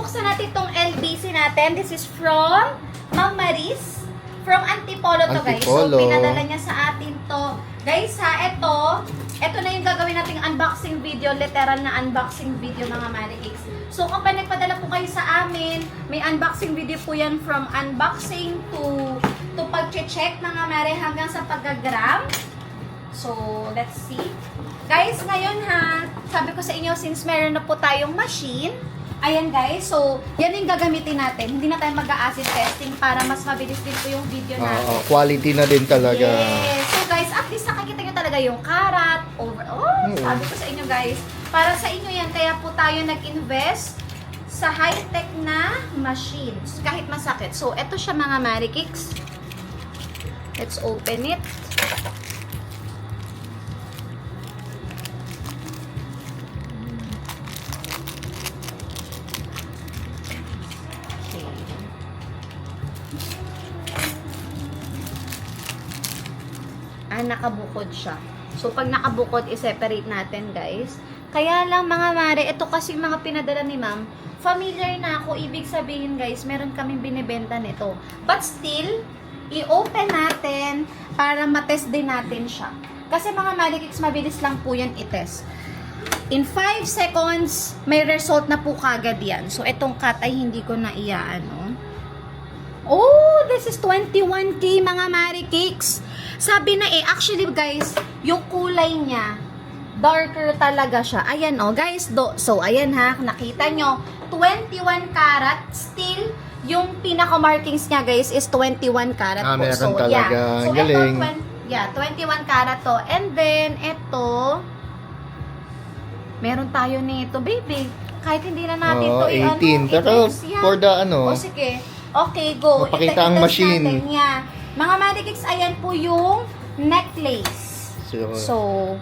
buksan natin itong LBC natin. This is from Ma'am Maris. From Antipolo to, guys. So, Antipolo. pinadala niya sa atin to. Guys, ha, ito na yung gagawin nating unboxing video. Literal na unboxing video, mga Marikix. So, kapag nagpadala po kayo sa amin, may unboxing video po yan from unboxing to pag-check, mga Mare, hanggang sa pag-gram. So, let's see. Guys, ngayon ha, sabi ko sa inyo, since meron na po tayong machine, ayan guys, so yan yung gagamitin natin. Hindi na tayo mag-acid testing para mas mabilis din po yung video natin. Quality na din talaga. Yes. So guys, at least nakikita nyo talaga yung karat, sabi ko sa inyo guys, para sa inyo yan, kaya po tayo nag-invest sa high-tech na machines, kahit masakit. So, eto siya mga Marikix. Let's open it. Nakabukod siya. So, pag nakabukod, i-separate natin, guys. Kaya lang, mga Mare, ito kasi mga pinadala ni Ma'am, familiar na ako. Ibig sabihin, guys, meron kaming binibenta nito. But still, i-open natin para matest din natin siya. Kasi mga Marikix, mabilis lang po yan i-test. In 5 seconds, may result na po kagad yan. So, itong cut ay hindi ko na iaano. Oh, this is 21K, mga Marikix. Sabi na actually guys, yung kulay niya, darker talaga siya. Ayan guys, so ayan ha, nakita nyo, 21 karat, still, yung pinaka-markings niya guys is 21 karat po. Meron So, talaga. yeah. So, Galing. 21 karat to. And then, ito, meron tayo nito, baby. Kahit hindi na natin to 18. Pero for the O sige, okay, go. Mapakita ang machine. Natin, yeah. Mga Marikix, ayan po yung necklace. So,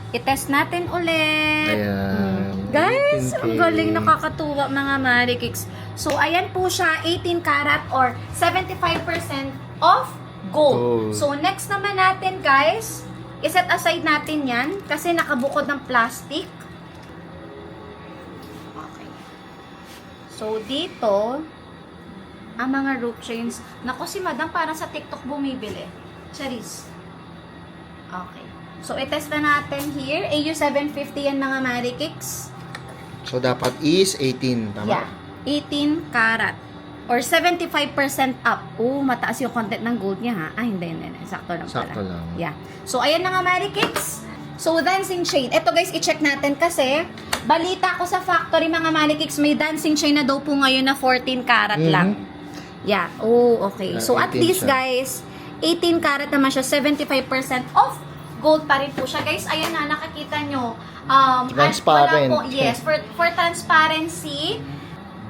i-test natin ulit. Ayan. Guys, 18K. ang galing, nakakatuwa mga Marikix. So, ayan po siya, 18 karat or 75% of gold. So, next naman natin, guys, iset aside natin yan kasi nakabukod ng plastic. Okay. So, dito, ang mga rope chains. Naku, si Madam parang sa TikTok bumibili. Charis. Okay. So, i-test na natin here. AU750 yan mga Marikix. So, dapat is 18. Tama? Yeah. 18 karat. Or 75% up. Mataas yung content ng gold niya ha. Hindi. Sakto lang pala. Sakto lang. Yeah. So, ayan na nga Marikix. So, dancing chain. Ito guys, i-check natin kasi balita ko sa factory mga Marikix, may dancing chain na daw po ngayon na 14 karat lang. Yeah. Okay. So, at 18 least, siya. guys, 18 karat naman siya. 75% of gold pa rin po siya. Guys, ayan na, nakakita nyo. Transparent. Wala po, yes, for transparency.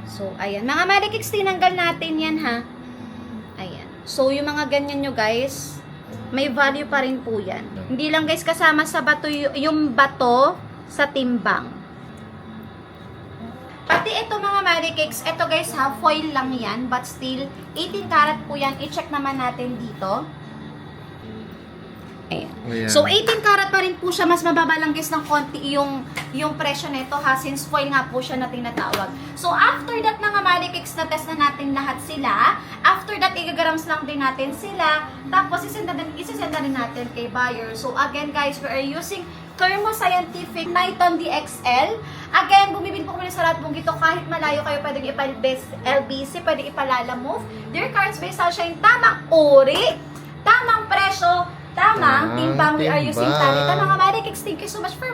So, ayan. Mga Marikix, tinanggal natin yan, ha? Ayan. So, yung mga ganyan nyo, guys, may value pa rin po yan. Hindi lang, guys, kasama sa bato, yung bato sa timbang. Pati ito mga Marikix, ito guys ha, foil lang yan, but still, 18 karat po yan. I-check naman natin dito. Ayan. Ayan. So, 18 karat pa rin po siya, mas mababa lang guys ng konti yung presyo nito ha, since foil nga po siya na tinatawag. So, after that mga Marikix, na-test na natin lahat sila. After that, igagrams lang din natin sila. Tapos, isisenda din natin kay buyer. So, again guys, we are using Thermo Scientific Niton DXL. Again, bumibili po kami sa lahat mong ito. Kahit malayo kayo, pwedeng ipal-LBC, pwedeng ipalala-move. Dear Cards by Sunshine, tamang uri, tamang presyo, tamang timbang. We are using Talita. Mga Marikix, thank you so much for